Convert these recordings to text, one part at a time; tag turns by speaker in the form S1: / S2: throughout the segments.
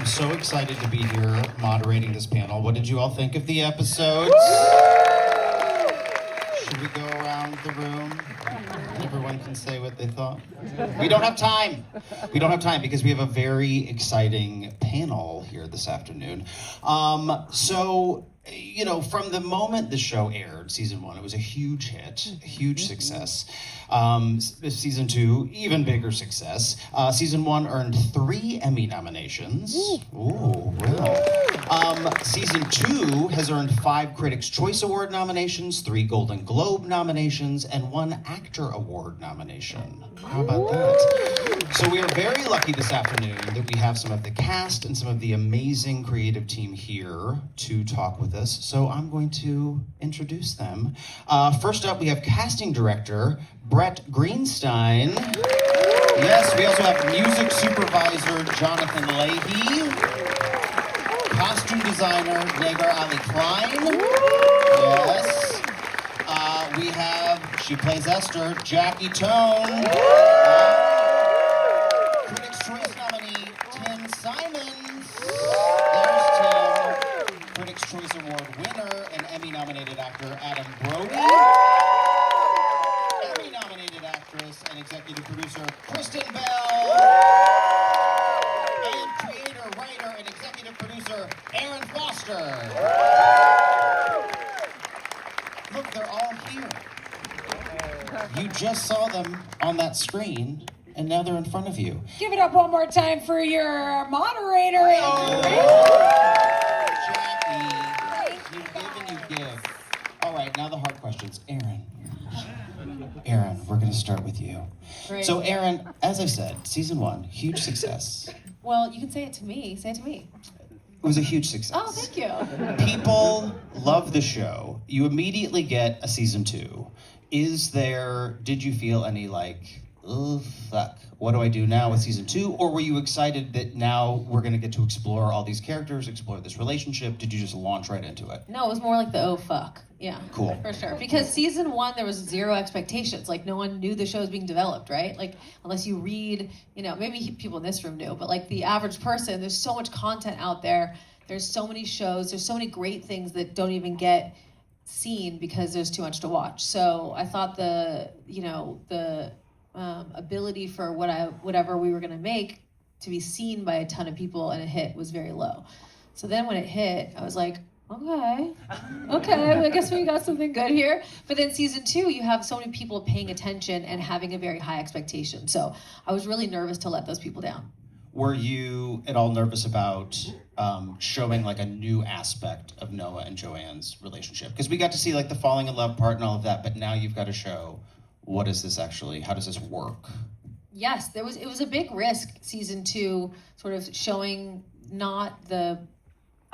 S1: I'm so excited to be here moderating this panel. What did you all think of the episodes? Should we go around the room? Everyone can say what they thought. We don't have time. We don't have time because we have a very exciting panel here this afternoon. You know, from the moment the show aired, season 1, it was a huge hit, a huge success. Season 2, even bigger success. Season 1 earned 3 Emmy nominations. Ooh, wow. Season 2 has earned 5 Critics' Choice Award nominations, 3 Golden Globe nominations, and 1 Actor Award nomination. How about that? So we are very lucky this afternoon that we have some of the cast and some of the amazing creative team here to talk with us. So I'm going to introduce them. First up, we have casting director Brett Greenstein. Yes, we also have music supervisor Jonathan Leahy. Costume designer Negar Ali-Kline. Yes. We have, she plays Esther, Jackie Tohn. Critics' Choice nominee Tim Simons. There's Tim. Critics' Choice Award winner and Emmy-nominated actor Adam Brody. Emmy-nominated actress and executive producer Kristen Bell. And creator, writer, and executive producer Erin Foster. Look, they're all here. You just saw them on that screen, and now they're in front of you.
S2: Give it up one more time for your moderator, Andrew.
S1: Jackie, you give and you give. All right, now the hard questions. Erin, we're going to start with you.
S2: Great.
S1: So, Erin, as I said, season 1, huge success.
S2: Well, you can say it to me. Say it to me.
S1: It was a huge success.
S2: Oh, thank you.
S1: People love the show. You immediately get a season 2. Did you feel any oh, fuck, what do I do now with season 2? Or were you excited that now we're gonna get to explore all these characters, explore this relationship? Did you just launch right into it?
S2: No, it was more like the oh, fuck. Yeah.
S1: Cool.
S2: For sure. Because season 1, there was 0 expectations. No one knew the show was being developed, right? Unless you read, maybe people in this room knew, but the average person, there's so much content out there. There's so many shows. There's so many great things that don't even get seen because there's too much to watch. So I thought the ability for whatever we were going to make to be seen by a ton of people and a hit was very low. So then when it hit, I was like, okay, I guess we got something good here. But then season 2, you have so many people paying attention and having a very high expectation. So I was really nervous to let those people down.
S1: Were you at all nervous about showing a new aspect of Noah and Joanne's relationship? Because we got to see the falling in love part and all of that, but now you've got to show what is this actually, how does this work?
S2: Yes, it was a big risk, season 2, sort of showing not the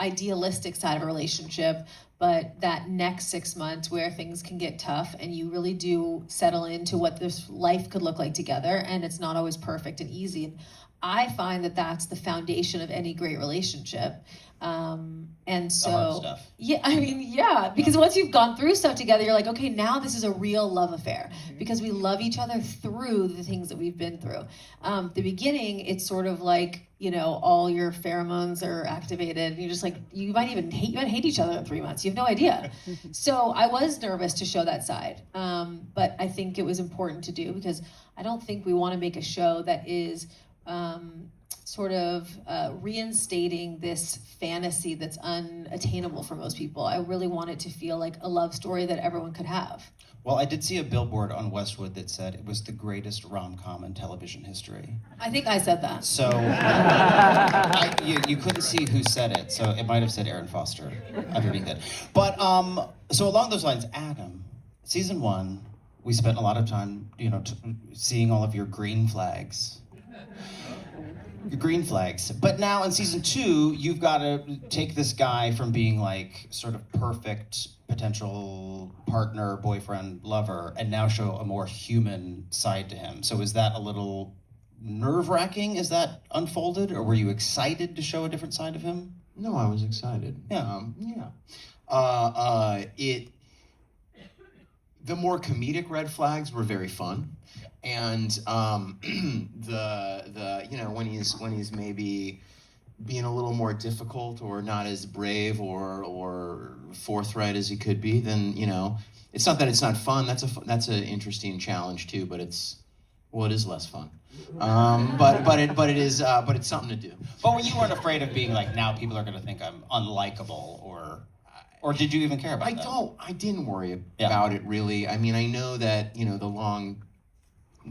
S2: idealistic side of a relationship, but that next 6 months where things can get tough and you really do settle into what this life could look like together, and it's not always perfect and easy. And I find that that's the foundation of any great relationship. And so,
S1: the hard stuff.
S2: Yeah, because once you've gone through stuff together, you're like, okay, now this is a real love affair because we love each other through the things that we've been through. The beginning, it's sort of all your pheromones are activated. And you're just you might hate each other in 3 months. You have no idea. So I was nervous to show that side. But I think it was important to do because I don't think we want to make a show that is reinstating this fantasy that's unattainable for most people. I really want it to feel like a love story that everyone could have.
S1: Well, I did see a billboard on Westwood that said it was the greatest rom-com in television history.
S2: I think I said that.
S1: So, you couldn't see who said it, so it might have said Erin Foster underneath it. But, so along those lines, Adam, season 1, we spent a lot of time, seeing all of your green flags. Green flags. But now in season 2, you've got to take this guy from being sort of perfect potential partner, boyfriend, lover, and now show a more human side to him. So is that a little nerve-wracking as that unfolded, or were you excited to show a different side of him?
S3: No, I was excited.
S1: Yeah.
S3: The more comedic red flags were very fun. And when he's maybe being a little more difficult or not as brave or forthright as he could be, then, you know, it's not that it's not fun. That's an interesting challenge too, but it is less fun. But it's something to do.
S1: But you weren't afraid of being like, now people are going to think I'm unlikable, or did you even care about that?
S3: I didn't worry about it really. I mean, I know that, you know, the long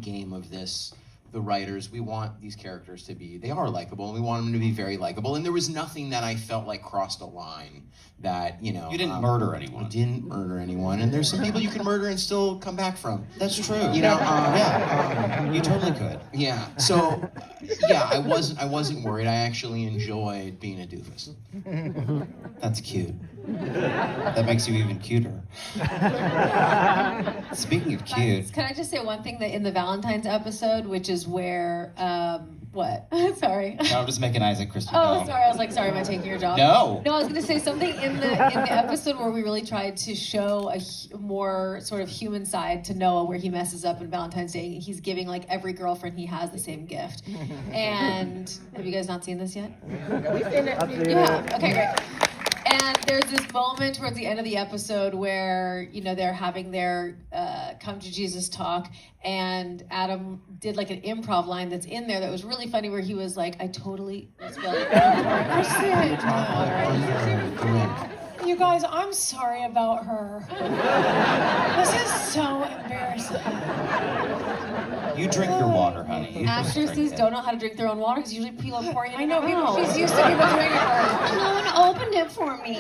S3: game of this, the writers, we want these characters to be, they are likable, and we want them to be very likable. And there was nothing that I felt like crossed a line that, you know.
S1: You didn't murder anyone.
S3: I didn't murder anyone. And there's some people you can murder and still come back from.
S1: That's true.
S3: You know,
S1: you totally could.
S3: Yeah. So, yeah, I wasn't worried. I actually enjoyed being a doofus.
S1: That's cute. That makes you even cuter. Speaking of cute.
S2: Can I just say one thing that in the Valentine's episode, which is where, what? Sorry.
S1: No, I'm just making eyes at Kristen
S2: Oh,
S1: Bell.
S2: sorry. I was like, sorry, am I taking your job?
S1: No.
S2: No, I was going to say something in the episode where we really tried to show a more sort of human side to Noah, where he messes up in Valentine's Day. He's giving like every girlfriend he has the same gift. And have you guys not seen this yet?
S4: We've seen it.
S2: You have? Okay, great. And there's this moment towards the end of the episode where, you know, they're having their come to Jesus talk, and Adam did like an improv line that's in there that was really funny, where he was like, I totally spelled it.
S4: You guys, I'm sorry about her. This is so embarrassing.
S1: You drink your water, honey. You just drink
S2: Actresses
S1: it.
S2: don't know how to drink their own water because usually people are pouring it
S4: I
S2: in
S4: know,
S2: their
S4: people,
S2: mouth.
S4: she's used to people doing it for her.
S5: No one opened it for me.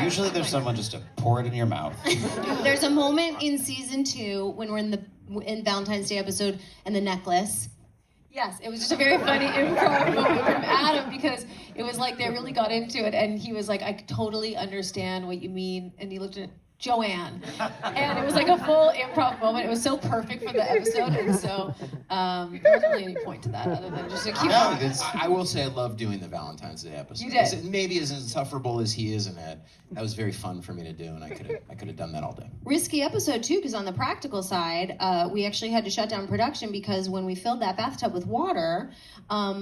S1: Usually there's someone just to pour it in your mouth.
S5: There's a moment in season 2 when we're in Valentine's Day episode and the necklace.
S2: Yes, it was just a very funny improv moment from Adam, because it was like they really got into it, and he was like, I totally understand what you mean, and he looked at Joanne, and it was like a full improv moment. It was so perfect for the episode, and so there wasn't really any point to that other than just to keep
S1: No,
S2: going.
S3: I will say I love doing the Valentine's Day episode.
S2: You did.
S3: It maybe isn't as insufferable as he is in it. That was very fun for me to do, and I could have done that all day.
S5: Risky episode too, because on the practical side, we actually had to shut down production because when we filled that bathtub with water,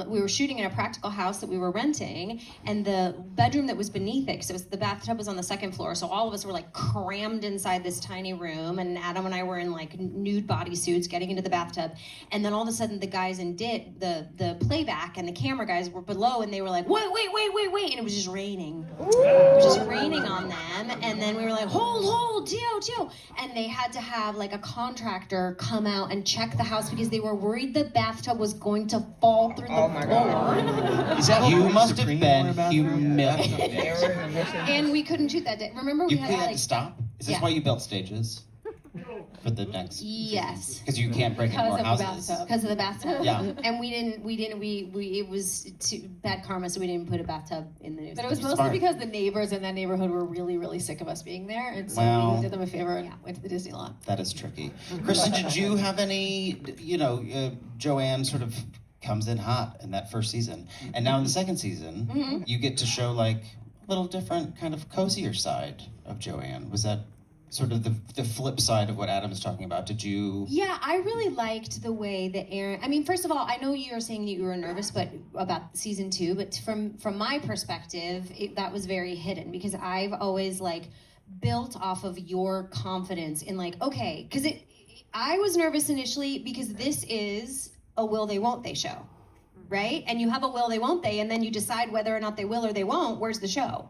S5: we were shooting in a practical house that we were renting, and the bedroom that was beneath it, because the bathtub was on the second floor, so all of us were like crammed inside this tiny room, and Adam and I were in like nude bodysuits getting into the bathtub, and then all of a sudden the guys in the playback and the camera guys were below, and they were like, wait, and it was just raining. It was just raining on them, and then we were like, hold, Gio, and they had to have like a contractor come out and check the house because they were worried the bathtub was going to fall through the floor.
S3: Is that
S1: You
S3: what
S1: must have
S3: Supreme
S1: been
S3: were about?
S1: humiliated.
S5: And we couldn't shoot that day. Remember, we
S1: You
S5: had
S1: can't
S5: like
S1: stop? Is this
S5: Yeah.
S1: why you built stages? For the next?
S5: yes.
S1: Because you can't break any
S2: Because
S1: more
S2: of the
S1: houses.
S2: bathtub.
S5: Because of the bathtub.
S1: Yeah.
S5: And we it was bad karma, so we didn't put a bathtub in the news.
S2: But it was mostly
S1: Smart.
S2: because the neighbors in that neighborhood were really, really sick of us being there, and so
S1: Well.
S2: we did them a favor and went to the Disney lot.
S1: That is tricky. Kristen, did you have any, Joanne sort of comes in hot in that first season. And now in the second season, you get to show like a little different kind of cozier side of Joanne. Was that sort of the flip side of what Adam is talking about? Did you?
S5: Yeah, I really liked the way that Erin. I mean, first of all, I know you were saying that you were nervous, but about season 2. But from my perspective, that was very hidden because I've always like built off of your confidence in like, okay, because I was nervous initially because this is a will they won't they show, right? And you have a will they won't they, and then you decide whether or not they will or they won't. Where's the show?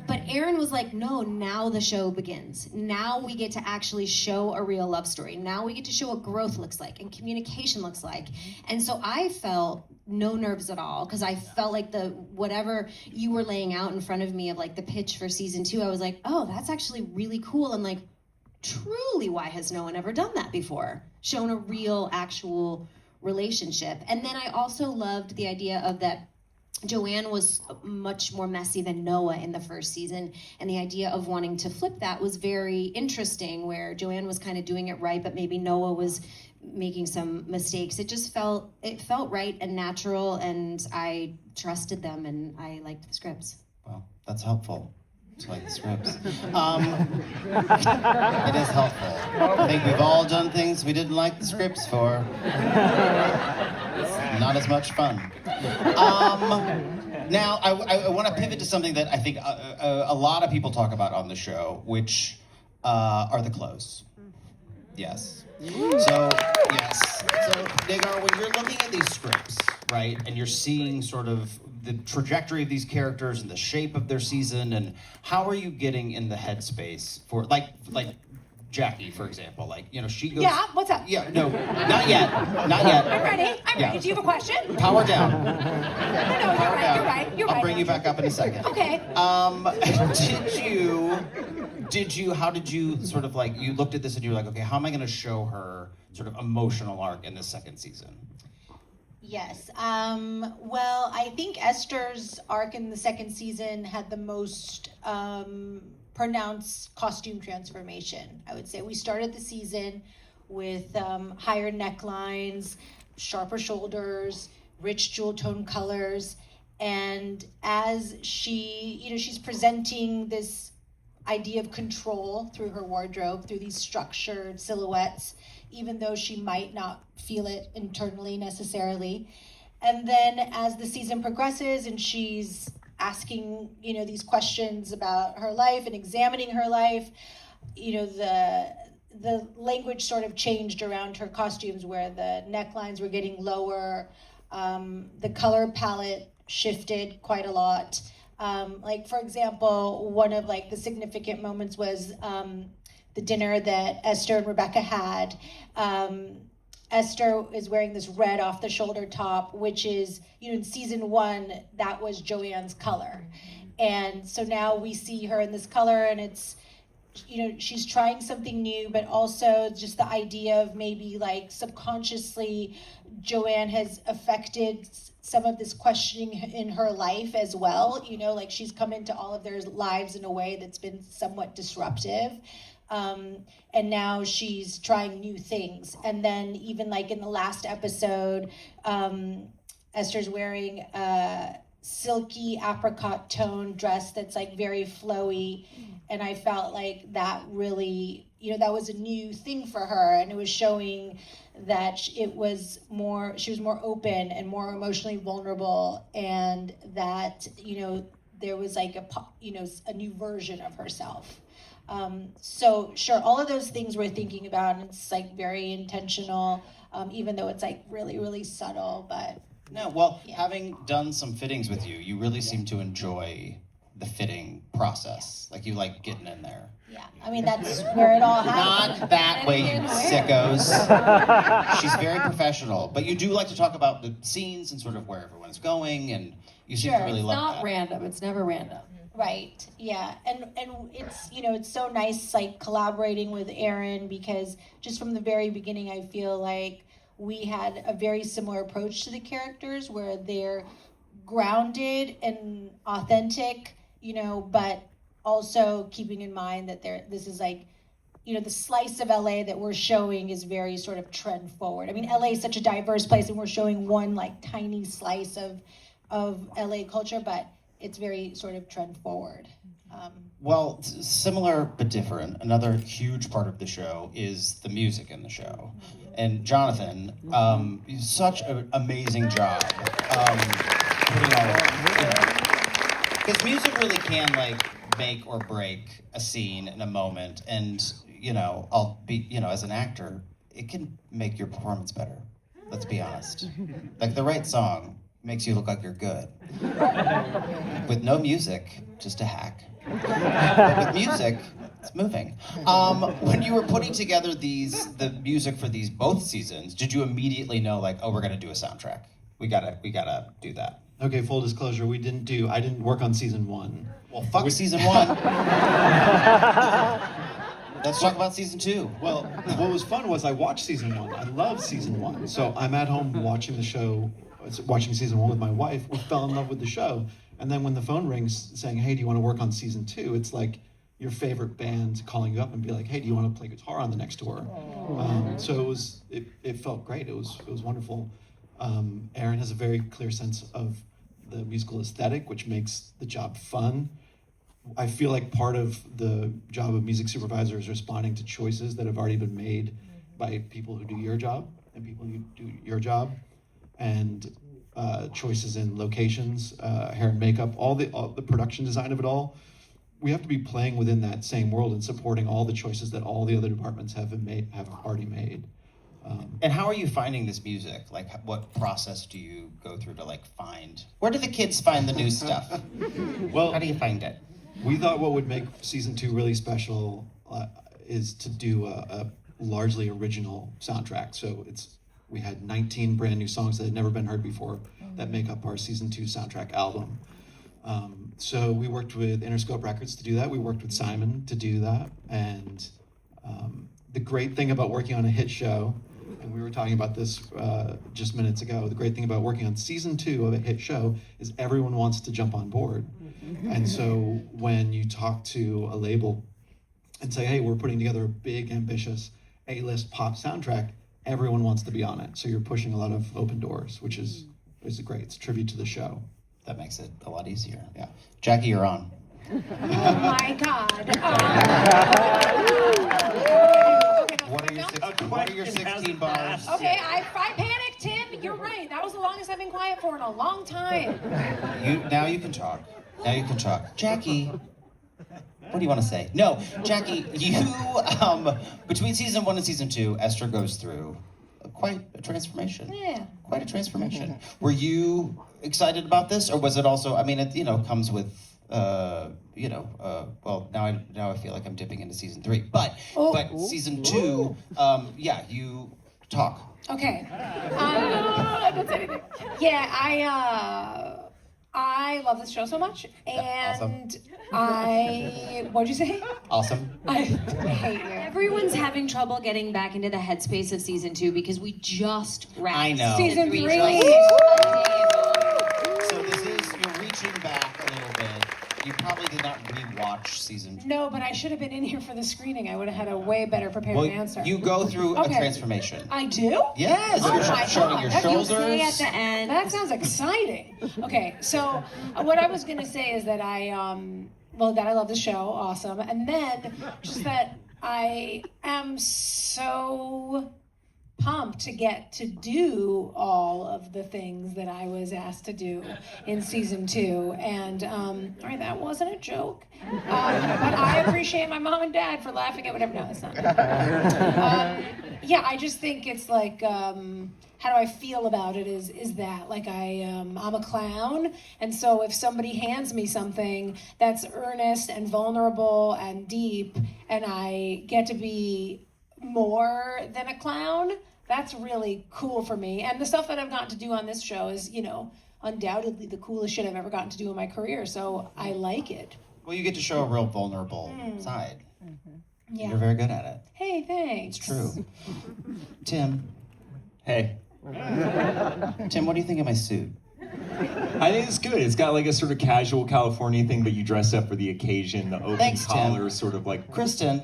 S5: But Erin was like, no, now the show begins. Now we get to actually show a real love story. Now we get to show what growth looks like and communication looks like. And so I felt no nerves at all because I felt like whatever you were laying out in front of me of like the pitch for season 2, I was like, oh, that's actually really cool. And like, truly, why has no one ever done that before? Shown a real, actual relationship. And then I also loved the idea of that Joanne was much more messy than Noah in the first season, and the idea of wanting to flip that was very interesting, where Joanne was kind of doing it right, but maybe Noah was making some mistakes. It felt right and natural, and I trusted them, and I liked the scripts.
S1: Well, that's helpful. To like the scripts. It is helpful. I think we've all done things we didn't like the scripts for. Not as much fun. Now, I want to pivot to something that I think a lot of people talk about on the show, which are the clothes. Yes. So, yes. So, Negar, when you're looking at these scripts, right, and you're seeing sort of the trajectory of these characters and the shape of their season, and how are you getting in the headspace for, like Jackie, for example, like, you know, she goes...
S4: Yeah, what's up?
S1: Yeah, no, not yet. Not yet.
S4: I'm ready. I'm ready. Do you have a question?
S1: Power down.
S4: No, you're right. You're right. You're right.
S1: I'll bring you back up in a second.
S4: Okay.
S1: How did you sort of like, you looked at this and you were like, okay, how am I going to show her sort of emotional arc in the second season?
S6: Yes. Well, I think Esther's arc in the second season had the most pronounced costume transformation. I would say we started the season with higher necklines, sharper shoulders, rich jewel tone colors, and as she's presenting this idea of control through her wardrobe, through these structured silhouettes, even though she might not feel it internally necessarily. And then as the season progresses and she's asking, these questions about her life and examining her life, the language sort of changed around her costumes, where the necklines were getting lower, the color palette shifted quite a lot. Like, for example, one of the significant moments was the dinner that Esther and Rebecca had. Esther is wearing this red off the shoulder top, which is, in season 1, that was Joanne's color. And so now we see her in this color, and it's, she's trying something new, but also just the idea of maybe subconsciously Joanne has affected some of this questioning in her life as well. She's come into all of their lives in a way that's been somewhat disruptive. And now she's trying new things. And then even in the last episode, Esther's wearing a silky apricot tone dress that's very flowy. And I felt like that really, that was a new thing for her. And it was showing that she was more open and more emotionally vulnerable. And that, there was a new version of herself. So sure, all of those things we're thinking about, and it's very intentional, even though it's really, really subtle, but.
S1: No, well, having done some fittings with you, you really seem to enjoy the fitting process. You like getting in there.
S6: Yeah, I mean, that's where it all happens.
S1: Not that way, you sickos. She's very professional, but you do like to talk about the scenes and sort of where everyone's going, and you seem to really love that.
S2: It's not random. It's never random.
S6: Right. Yeah. And it's, it's so nice, collaborating with Erin, because just from the very beginning, I feel like we had a very similar approach to the characters, where they're grounded and authentic, but also keeping in mind that this is the slice of LA that we're showing is very sort of trend forward. I mean, LA is such a diverse place, and we're showing one tiny slice of LA culture, but it's very sort of trend forward.
S1: Well, similar but different, another huge part of the show is the music in the show. And Jonathan, such an amazing job putting all that. Because music really can make or break a scene in a moment. And, I'll be, as an actor, it can make your performance better. Let's be honest. The right song makes you look like you're good. With no music, just a hack. But with music, it's moving. When you were putting together the music for these both seasons, did you immediately know we're gonna do a soundtrack? We gotta do that.
S7: Okay, full disclosure, I didn't work on season 1.
S1: Well, fuck season 1. Let's talk about season 2.
S7: Well, what was fun was I watched season 1. I love season 1. So I'm at home watching the show, watching season 1 with my wife. We fell in love with the show. And then when the phone rings saying, hey, do you want to work on season 2? It's your favorite band calling you up and be like, hey, do you want to play guitar on the next tour? So it felt great. It was wonderful. Erin has a very clear sense of the musical aesthetic, which makes the job fun. I feel like part of the job of music supervisor is responding to choices that have already been made by people who do your job and people who do your job. and choices in locations, hair and makeup, all the production design of it all. We have to be playing within that same world and supporting all the choices that all the other departments have already made.
S1: And how are you finding this music? Like, what process do you go through to like find? Where do the kids find the new stuff?
S7: Well,
S1: How do you find it?
S7: we thought what would make season 2 really special is to do a largely original soundtrack. So we had 19 brand new songs that had never been heard before that make up our season 2 soundtrack album. So we worked with Interscope Records to do that. We worked with Simon to do that. And the great thing about working on a hit show, and we were talking about this just minutes ago, the great thing about working on season 2 of a hit show is everyone wants to jump on board. And so when you talk to a label and say, hey, we're putting together a big, ambitious A-list pop soundtrack, everyone wants to be on it. So you're pushing a lot of open doors, which is great. It's a tribute to the show.
S1: That makes it a lot easier. Yeah. Jackie, you're on.
S4: Oh my God.
S1: What are your 16 bars?
S4: Okay, I panicked, Tim. You're right. That was the longest I've been quiet for in a long time.
S1: Now you can talk. Now you can talk. Jackie, what do you want to say? No, Jackie, you, between season 1 and season 2, Esther goes through quite a transformation.
S4: Yeah.
S1: Quite a transformation. Were you excited about this, or was it also, I mean, it, comes with, well, now I feel like I'm dipping into season 3, but season 2, yeah, you talk.
S4: Okay. Don't say anything. Yeah, I love this show so much, and
S1: awesome.
S4: what'd you say?
S1: Awesome.
S4: I hate you.
S5: Everyone's having trouble getting back into the headspace of season 2 because we just wrapped
S1: I know.
S4: Season 3.
S1: So this is, you're reaching back a little bit. You probably did not rewatch season 2.
S4: No, but I should have been in here for the screening. I would have had a way better prepared
S1: Well,
S4: answer.
S1: you go through a
S4: Okay.
S1: transformation.
S4: I do?
S1: Yes,
S4: Oh
S1: you're
S4: my
S1: showing
S4: God.
S1: your
S4: That
S5: You'll
S1: shoulders.
S5: say at the end.
S4: That sounds exciting. Okay, so what I was gonna say is that that I love the show, awesome, and then just that I am so pumped to get to do all of the things that I was asked to do in season 2. And all right, that wasn't a joke, but I appreciate my mom and dad for laughing at whatever. No, it's not. Yeah, I just think it's like, how do I feel about it? Is that like I'm a clown, and so if somebody hands me something that's earnest and vulnerable and deep, and I get to be more than a clown, that's really cool for me. And the stuff that I've gotten to do on this show is, undoubtedly the coolest shit I've ever gotten to do in my career. So I like it.
S1: Well, you get to show a real vulnerable side.
S4: Yeah.
S1: You're very good at it.
S4: Hey, thanks.
S1: It's true. Tim.
S8: Hey,
S1: Tim, what do you think of my suit?
S8: I think it's good. It's got like a sort of casual California thing, but you dress up for the occasion. The open
S1: Thanks, Tim.
S8: collar is sort of like
S1: Kristen.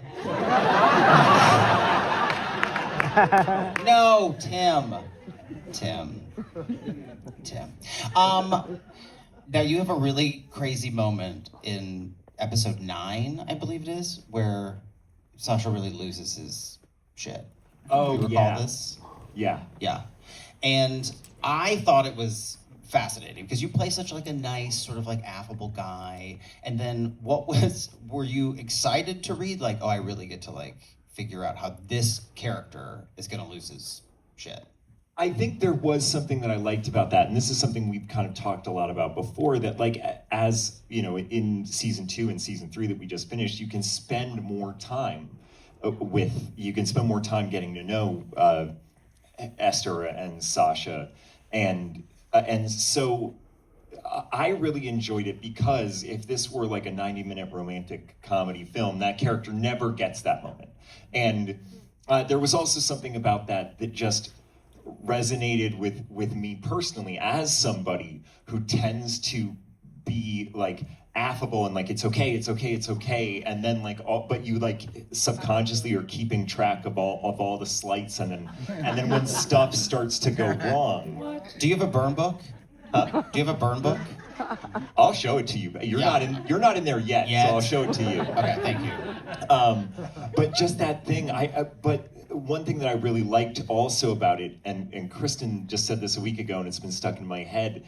S1: No, Tim. Now you have a really crazy moment in episode 9, I believe it is, where Sasha really loses his shit.
S8: Oh,
S1: you recall
S8: yeah.
S1: this?
S8: yeah.
S1: Yeah. And I thought it was fascinating because you play such like a nice sort of like affable guy. And then were you excited to read like, oh, I really get to like figure out how this character is going to lose his shit?
S8: I think there was something that I liked about that, and this is something we've kind of talked a lot about before, that like as, in season 2 and season 3 that we just finished, you can spend more time getting to know Esther and Sasha, and so I really enjoyed it because if this were like a 90-minute romantic comedy film, that character never gets that moment. And there was also something about that just resonated with me personally as somebody who tends to be like affable and like it's okay, and then like but you like subconsciously are keeping track of all the slights, and then when stuff starts to go wrong.
S1: Do you have a burn book? Do you have a burn book?
S8: I'll show it to you. You're not in there yet, so I'll show it to you.
S1: Okay, thank you.
S8: But just that thing, but one thing that I really liked also about it, and Kristen just said this a week ago, and it's been stuck in my head,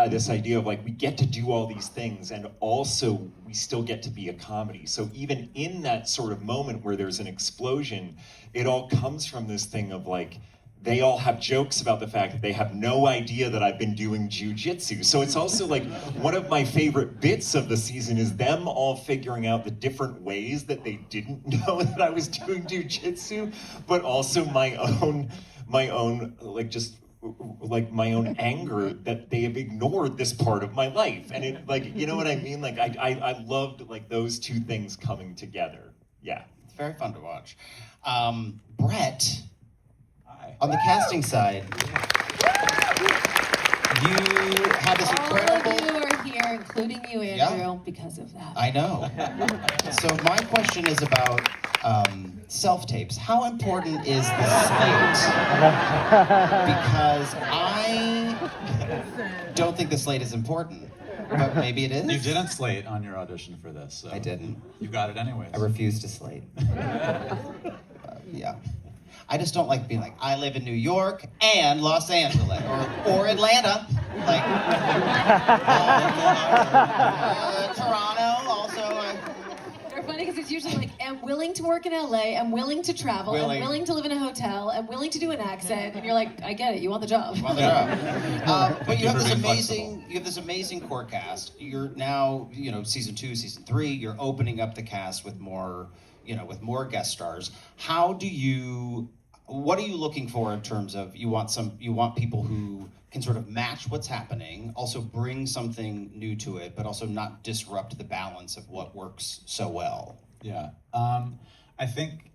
S8: this idea of like, we get to do all these things, and also we still get to be a comedy. So even in that sort of moment where there's an explosion, it all comes from this thing of like, they all have jokes about the fact that they have no idea that I've been doing jujitsu. So it's also like one of my favorite bits of the season is them all figuring out the different ways that they didn't know that I was doing jujitsu, but also my own like just like my own anger that they have ignored this part of my life. And it like, you know what I mean? Like I loved like those two things coming together. Yeah.
S1: It's very fun to watch. Brett, on the casting side, you had this incredible...
S2: All of you are here, including you, Andrew, because of that.
S1: I know. So my question is about self-tapes. How important is the slate? Because I don't think the slate is important, but maybe it is.
S9: You didn't slate on your audition for this. So
S1: I didn't.
S9: You got it anyways.
S1: I refuse to slate. Yeah. I just don't like being like, I live in New York and Los Angeles or Atlanta, like Toronto. Also,
S2: They're funny because it's usually like, I'm willing to work in LA, I'm willing to travel, I'm willing to live in a hotel, I'm willing to do an accent, and you're like, I get it, you want the job.
S1: But you have this amazing core cast. You're now, season 2, season 3. You're opening up the cast with more. With more guest stars. What are you looking for in terms of you want people who can sort of match what's happening, also bring something new to it, but also not disrupt the balance of what works so well?
S9: Yeah, I think,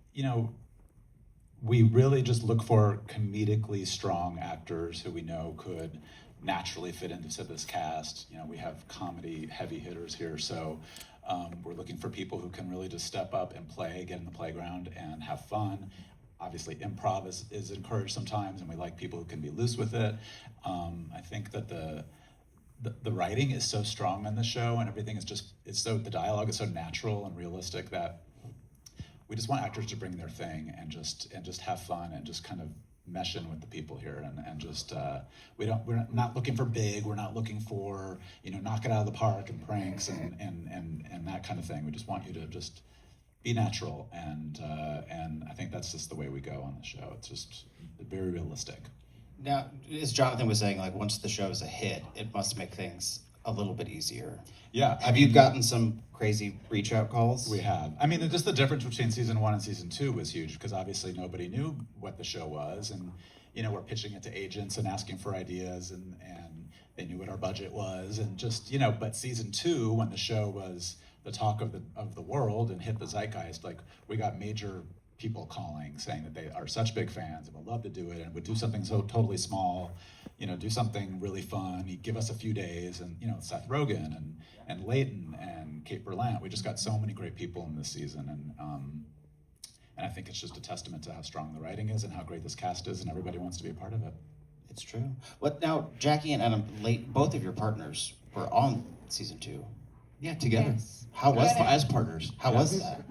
S9: we really just look for comedically strong actors who we know could naturally fit into this cast. We have comedy heavy hitters here, so we're looking for people who can really just step up and play, get in the playground and have fun. Obviously, improv is encouraged sometimes, and we like people who can be loose with it. I think that the writing is so strong on the show, and everything is the dialogue is so natural and realistic that we just want actors to bring their thing and just have fun and just kind of mesh in with the people here and just we're not looking for big, we're not looking for knock it out of the park and pranks and that kind of thing. We just want you to just be natural and I think that's just the way we go on the show. It's just very realistic.
S1: Now, as Jonathan was saying, like once the show is a hit, it must make things a little bit easier.
S9: Yeah.
S1: Have you gotten some crazy reach out calls?
S9: We have. I mean, just the difference between season 1 and season 2 was huge because obviously nobody knew what the show was, and we're pitching it to agents and asking for ideas, and they knew what our budget was, and just But season 2, when the show was the talk of the world and hit the zeitgeist, like we got major people calling saying that they are such big fans and would love to do it and would do something so totally small, do something really fun. He'd give us a few days, and Seth Rogen and Leighton and Kate Berlant. We just got so many great people in this season, and I think it's just a testament to how strong the writing is and how great this cast is, and everybody wants to be a part of it.
S1: It's true. Now, Jackie and Adam, both of your partners were on season 2.
S3: Yeah, together.
S2: Yes.
S1: How was that?
S3: As partners.
S1: How was that?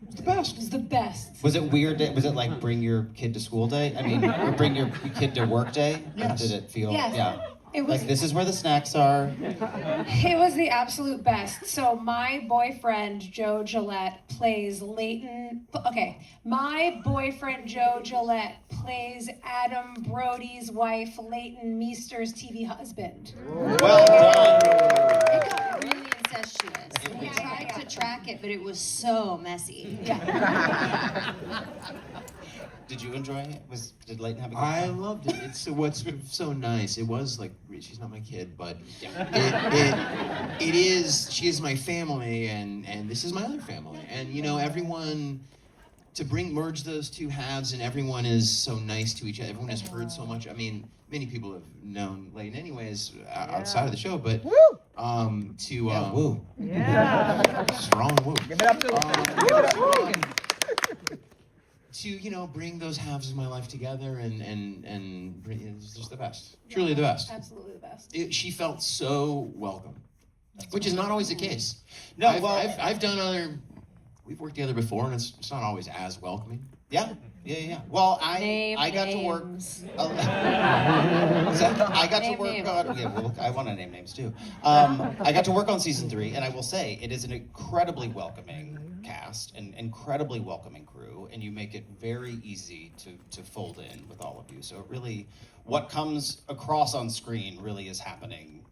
S3: It's the best.
S4: It was the best.
S1: Was it weird? Was it like bring your kid to school day? I mean, or bring your kid to work day?
S3: Yes.
S1: Or did it feel?
S4: Yes.
S1: Yeah.
S4: It was.
S1: Like this is where the snacks are.
S4: It was the absolute best. So my boyfriend Joe Gillette plays Leighton. Okay, my boyfriend Joe Gillette plays Adam Brody's wife, Leighton Meester's TV husband.
S1: Well done.
S5: It got really incestuous. We tried to track it, but it was so messy.
S4: Yeah.
S1: Did you enjoy it? Did Leighton have a good
S3: I
S1: time?
S3: loved it. It's what's so nice. It was like she's not my kid, but it is. She is my family, and this is my other family. And everyone to merge those two halves, and everyone is so nice to each other. Everyone has heard so much. I mean, many people have known Leighton anyways outside of the show, but
S1: Woo.
S3: strong woo.
S10: Give it up to
S3: To bring those halves of my life together and bring, it's just the best. Truly the best.
S4: Absolutely the best.
S3: She felt so welcome, which is not always the case.
S1: No,
S3: I've done other. We've worked together before, and it's not always as welcoming.
S1: Yeah. Yeah. Well, I got to work. I got to work on. Yeah, well, I want to name names too. I got to work on season 3, and I will say it is an incredibly welcoming cast, an incredibly welcoming crew, and you make it very easy to fold in with all of you. So it really, what comes across on screen really is happening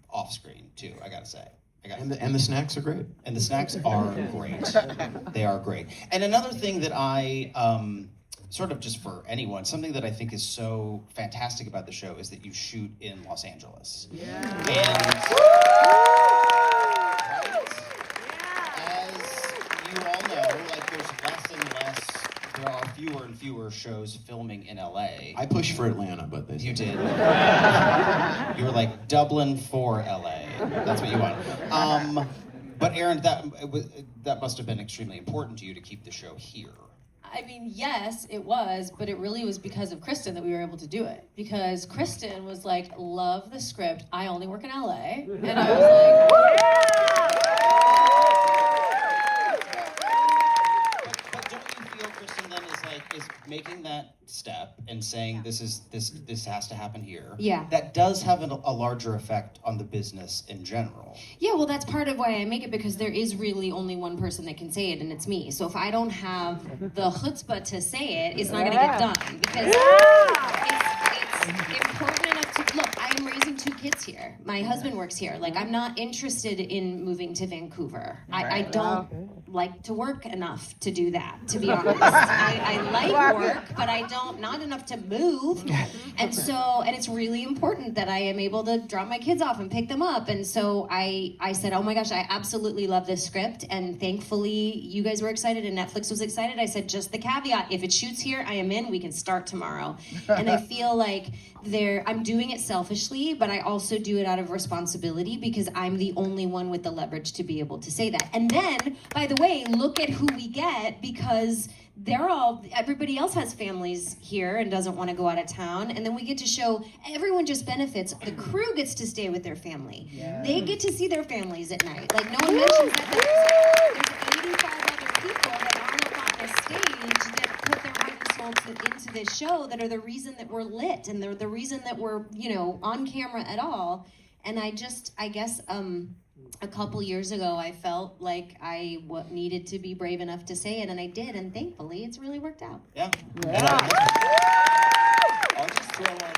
S1: off screen too. I gotta say.
S3: And the snacks are great.
S1: And the snacks are great. They are great. And another thing that I, sort of just for anyone, something that I think is so fantastic about the show is that you shoot in Los Angeles. Yeah. And as you all know, like there's there are fewer and fewer shows filming in LA.
S3: I pushed for Atlanta, but they
S1: You did. You were like Dublin for LA. That's what you want. But Erin, that must have been extremely important to you to keep the show here.
S2: I mean, yes, it was, but it really was because of Kristen that we were able to do it. Because Kristen was like, love the script. I only work in LA. And I was like,
S1: But don't you feel Kristen then is making that step and saying this has to happen here?
S5: Yeah.
S1: That does have a larger effect on the business in general.
S5: Yeah, well, that's part of why I make it, because there is really only one person that can say it, and it's me. So if I don't have the chutzpah to say it, it's not going to get done. Because it's important enough to... Look, I am raising 2 kids here. My husband works here. Like, I'm not interested in moving to Vancouver. I don't like to work enough to do that, to be honest. I like work, but I don't, not enough to move. And it's really important that I am able to drop my kids off and pick them up. And so I said, oh my gosh, I absolutely love this script. And thankfully, you guys were excited and Netflix was excited. I said, just the caveat, if it shoots here, I am in, we can start tomorrow. And I feel like I'm doing it selfishly, but I also do it out of responsibility because I'm the only one with the leverage to be able to say that. And then, by the way, look at who we get, because everybody else has families here and doesn't want to go out of town. And then we get to show everyone just benefits. The crew gets to stay with their family. Yeah. They get to see their families at night. Like, no one mentions that there's 85 other people that aren't up on the stage that put their heart and soul into this show that are the reason that we're lit and they're the reason that we're, on camera at all. And I guess, a couple years ago, I felt like I needed to be brave enough to say it, and I did, and thankfully, it's really worked out.
S1: Yeah.
S8: I'll just throw on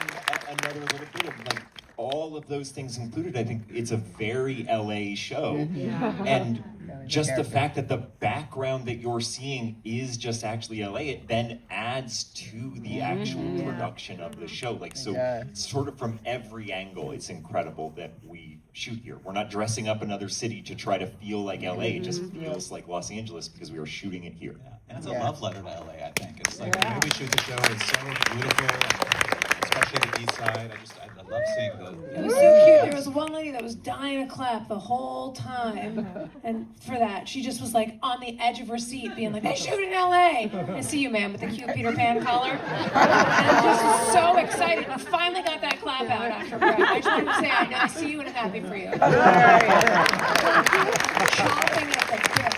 S8: another little bit of like all of those things included. I think it's a very LA show, and just the fact that the background that you're seeing is just actually LA, it then adds to the actual production of the show. Like, so sort of from every angle, it's incredible that we shoot here. We're not dressing up another city to try to feel like LA. It just feels like Los Angeles because we are shooting it here.
S9: Yeah. And it's a love letter to LA, I think. It's like the way we shoot the show is so beautiful, and especially the east side. I love seeing
S4: It was so cute. There was one lady that was dying to clap the whole time, and for that, she just was like on the edge of her seat, being like, "They shoot in LA." I see you, man, with the cute Peter Pan collar. And I just was so excited. I finally got that clap out after Brett. I just wanted to say, I see you and I'm happy for you. Chopping at the bit.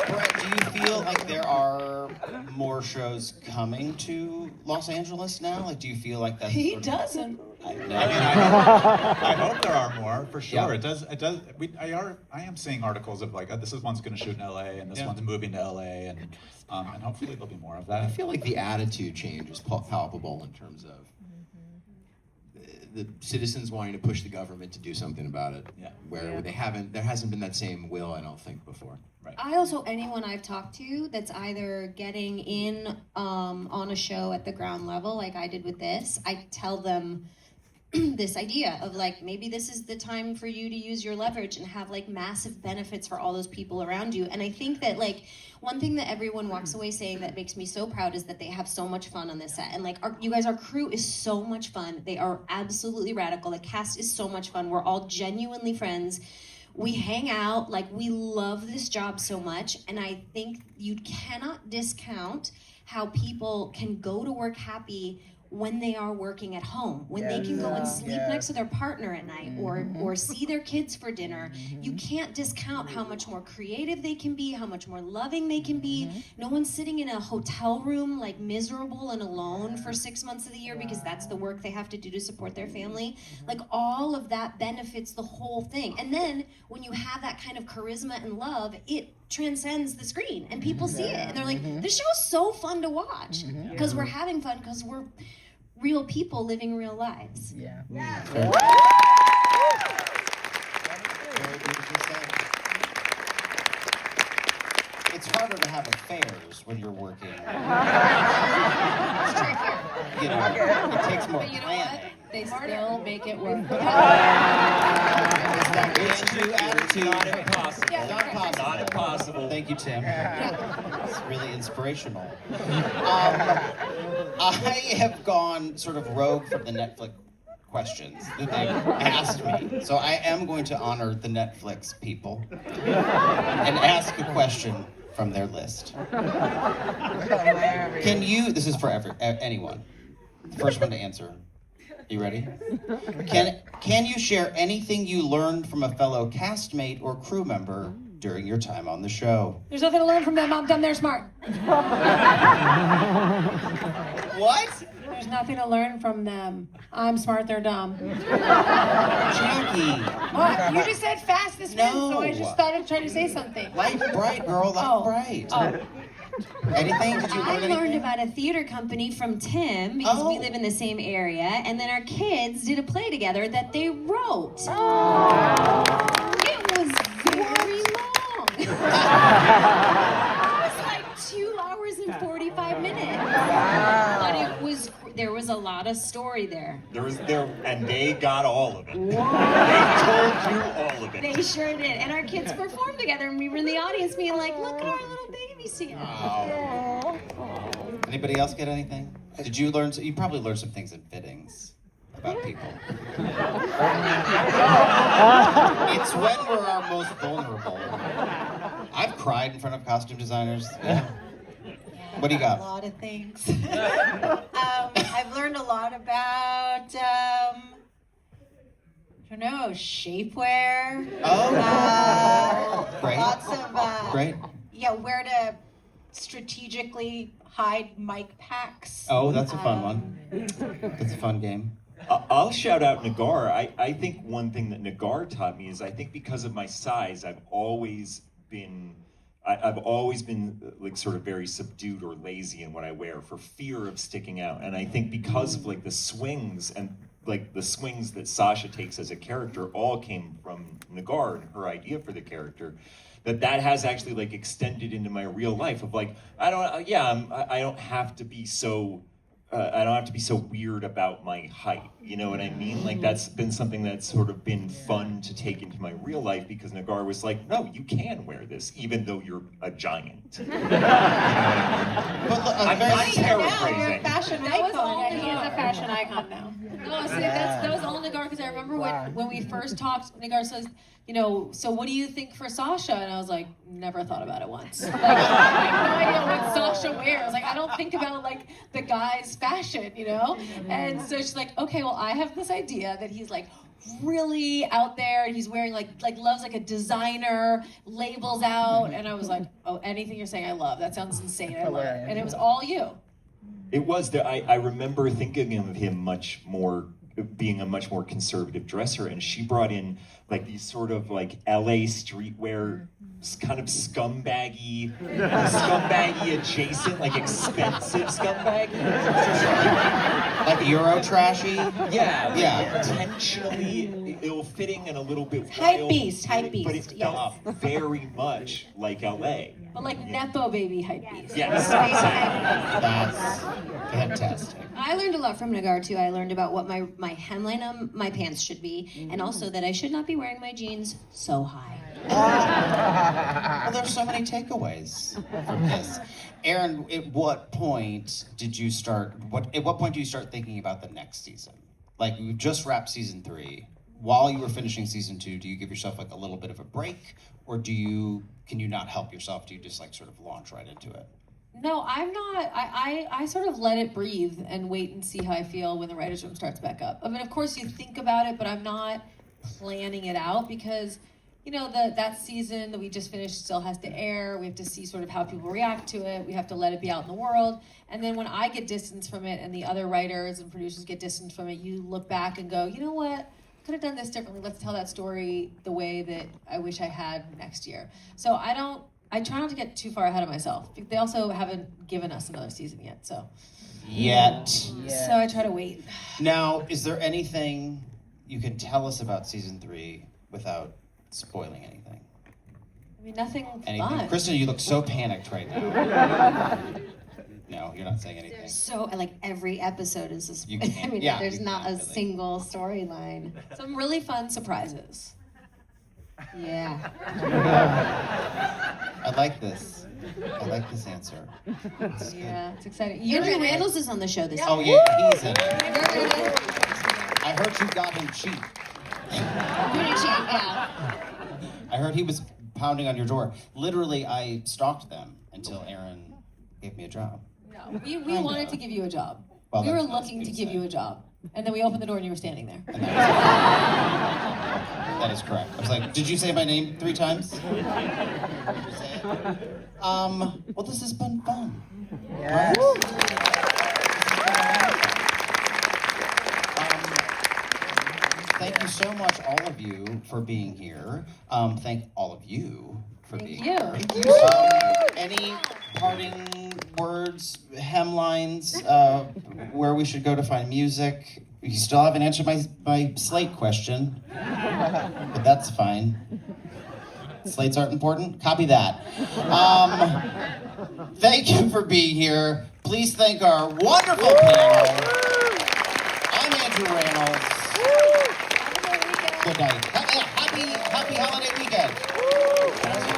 S1: Brett, do you feel like there are more shows coming to Los Angeles now? Like, do you feel like that's
S4: He doesn't.
S9: I hope there are more, for sure.
S1: Yeah.
S9: It does. I am seeing articles of like, this one's going to shoot in LA, and this one's moving to LA, and hopefully there'll be more of that.
S3: I feel like the attitude change is palpable in terms of the citizens wanting to push the government to do something about it.
S9: Yeah.
S3: Where there hasn't been that same will, I don't think, before.
S9: Right.
S5: Anyone I've talked to that's either getting in on a show at the ground level, like I did with this, I tell them this idea of like, maybe this is the time for you to use your leverage and have like massive benefits for all those people around you. And I think that like one thing that everyone walks away saying that makes me so proud is that they have so much fun on this set. And like our crew is so much fun. They are absolutely radical. The cast is so much fun. We're all genuinely friends. We hang out, like we love this job so much. And I think you cannot discount how people can go to work happy when they are working at home, when they can go and sleep next to their partner at night, or see their kids for dinner. You can't discount how much more creative they can be, how much more loving they can be. No one's sitting in a hotel room like miserable and alone for 6 months of the year because that's the work they have to do to support their family. Like, all of that benefits the whole thing. And then when you have that kind of charisma and love, it transcends the screen and people see it and they're like, this show's so fun to watch because we're having fun, because we're real people living real lives.
S10: Yeah.
S1: Very beautifully said. It's harder to have affairs when you're working.
S2: It's trickier.
S1: You know, it takes more
S2: But you know
S1: planning.
S2: what? They still make it work.
S1: It's true attitude.
S8: Not impossible.
S2: Yeah,
S1: Not possible.
S8: Not impossible.
S1: Thank you, Tim. It's really inspirational. I have gone sort of rogue from the Netflix questions that they've asked me. So I am going to honor the Netflix people and ask a question from their list. Can you, this is for anyone, the first one to answer. You ready? Can you share anything you learned from a fellow castmate or crew member during your time on the show?
S4: There's nothing to learn from them. I'm dumb, they're smart.
S1: What?
S4: There's nothing to learn from them. I'm smart, they're dumb.
S1: Jackie.
S4: What? You just said fast this minute, so I
S1: No.
S4: just thought I'd try to say something.
S1: Light bright, girl, light
S4: Oh.
S1: bright.
S4: Oh.
S1: Anything? Did you
S5: I
S1: learn anything?
S5: learned about a theater company from Tim because we
S1: Oh.
S5: live in the same area, and then our kids did a play together that they wrote. It was very long. It was like 2 hours and 45 minutes. But there was a lot of story there.
S8: And they got all of it. They told you all of it.
S5: They sure did. And our kids performed together, and we were in the audience being like, look at our little babies here.
S1: Oh. Anybody else get anything? Did you learn? You probably learned some things in fittings about people. It's when we're our most vulnerable. I've cried in front of costume designers. Yeah. What do you
S6: A
S1: got?
S6: lot of things. I've learned a lot about, I don't know, shapewear.
S1: Oh, great.
S6: Lots of,
S1: Great.
S6: yeah, where to strategically hide mic packs.
S1: Oh, that's a fun one. That's a fun game.
S8: I'll shout out Negar. I think one thing that Negar taught me is I think because of my size, I've always been like sort of very subdued or lazy in what I wear for fear of sticking out. And I think because of like the swings that Sasha takes as a character all came from Negar and her idea for the character, that has actually like extended into my real life of like, I don't have to be so weird about my height. You know what I mean? Like that's been something that's sort of been fun to take into my real life because Negar was like, no, you can wear this even though you're a giant. You know what I mean?
S1: But look,
S8: I'm
S6: Now you're a
S8: paraphrasing.
S6: fashion
S2: That was all
S6: icon.
S4: He is a fashion icon now.
S2: No, see, that was all Negar, because I remember when we first talked, Negar says, you know, so what do you think for Sasha? And I was like, never thought about it once. Like, I have no idea what Sasha wears. Like, I don't think about like the guy's fashion, you know? And so she's like, okay, well, I have this idea that he's like really out there and he's wearing like loves like a designer, labels out. And I was like, oh, anything you're saying I love. That sounds insane. I love it. And it was all you.
S8: It was that I remember thinking of him being a much more conservative dresser, and she brought in like these sort of like LA streetwear kind of scumbaggy adjacent, like expensive scumbaggy.
S1: like Euro trashy.
S8: Yeah. Intentionally ill-fitting and a little bit
S6: Hype
S8: wild,
S6: beast,
S8: but it felt
S6: yes.
S8: very much like LA.
S2: But like Nepo baby hype beast.
S8: Yes.
S1: That's fantastic.
S5: I learned a lot from Negar too. I learned about what my hemline on my pants should be, and also that I should not be wearing my jeans so high.
S1: Well, there's so many takeaways from this. Erin, at what point do you start thinking about the next season? Like, you just wrapped season 3. While you were finishing season 2, do you give yourself like a little bit of a break, or can you not help yourself? Do you just like sort of launch right into it?
S2: No, I'm not. I sort of let it breathe and wait and see how I feel when the writer's room starts back up. I mean, of course you think about it, but I'm not planning it out because, you know, that season that we just finished still has to air. We have to see sort of how people react to it. We have to let it be out in the world. And then when I get distance from it and the other writers and producers get distance from it, you look back and go, you know what? Could have done this differently. Let's tell that story the way that I wish I had next year. So I try not to get too far ahead of myself. They also haven't given us another season yet, so.
S1: Yet.
S2: So I try to wait.
S1: Now, is there anything you can tell us about season 3 without spoiling anything?
S2: I mean, nothing
S1: Anything?
S2: fun.
S1: Kristen, you look so panicked right now. No, you're not saying anything.
S5: There's so like every episode is a
S1: You
S5: I
S1: can't-
S5: mean,
S1: yeah,
S5: there's
S1: you
S5: not a
S1: can't really.
S5: single storyline.
S2: Some really fun surprises.
S5: Yeah.
S1: I like this. I like this answer.
S2: Yeah, it's exciting.
S5: Andrew
S2: in it.
S5: Rannells is on the show this
S1: Oh
S5: year.
S1: yeah, he's in it.
S5: You're in it.
S1: I heard you got him cheap.
S5: Pretty cheap, yeah.
S1: I heard he was pounding on your door. Literally, I stalked them until Erin gave me a job.
S2: No, we wanted to give you a job.
S1: Well,
S2: We were
S1: that's nice
S2: looking
S1: of
S2: to
S1: you to
S2: give
S1: say.
S2: you a job. And then we opened the door and you were standing there.
S1: And that is correct. I was like, did you say my name 3 times? Did you say it? Well, this has been fun.
S10: Yes.
S1: Thank you so much, all of you, for being here. Thank all of you for being
S2: you.
S1: here.
S2: Thank
S1: you. Any parting words, hemlines, where we should go to find music? You still haven't answered my slate question, but that's fine. Slates aren't important? Copy that. Thank you for being here. Please thank our wonderful panel. I'm Andrew Rannells. Good night. Happy holiday weekend.